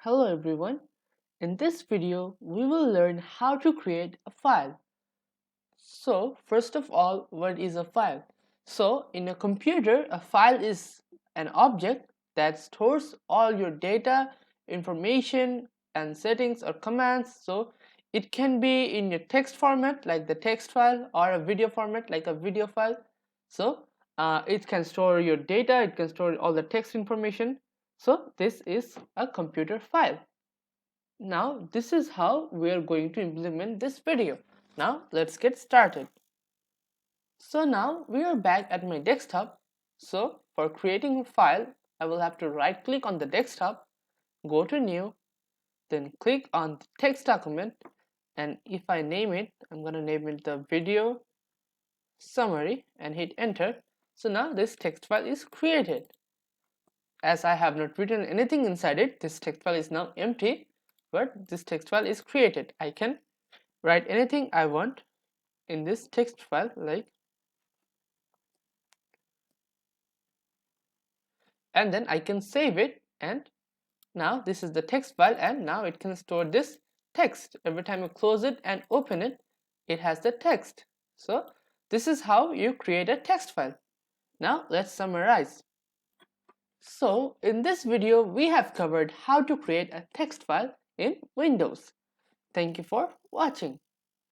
Hello everyone. In this video, we will learn how to create a file. So, first of all, what is a file? So, in a computer, a file is an object that stores all your data, information, and settings or commands. So, it can be in your text format like the text file or a video format like a video file. So, it can store your data, it can store all the text information. So, this is a computer file. Now this is how we are going to implement this video. Now let's get started. So now we are back at my desktop. So for creating a file, I will have to right click on the desktop, go to new, then click on the text document, and if I name it, I'm going to name it the video summary and hit enter. So now this text file is created. As I have not written anything inside it, this text file is now empty, but this text file is created. I can write anything I want in this text file, and then I can save it, and now this is the text file, and now it can store this text. Every time you close it and open it, it has the text. So this is how you create a text file. Now let's summarize. So in this video, we have covered how to create a text file in Windows. Thank you for watching.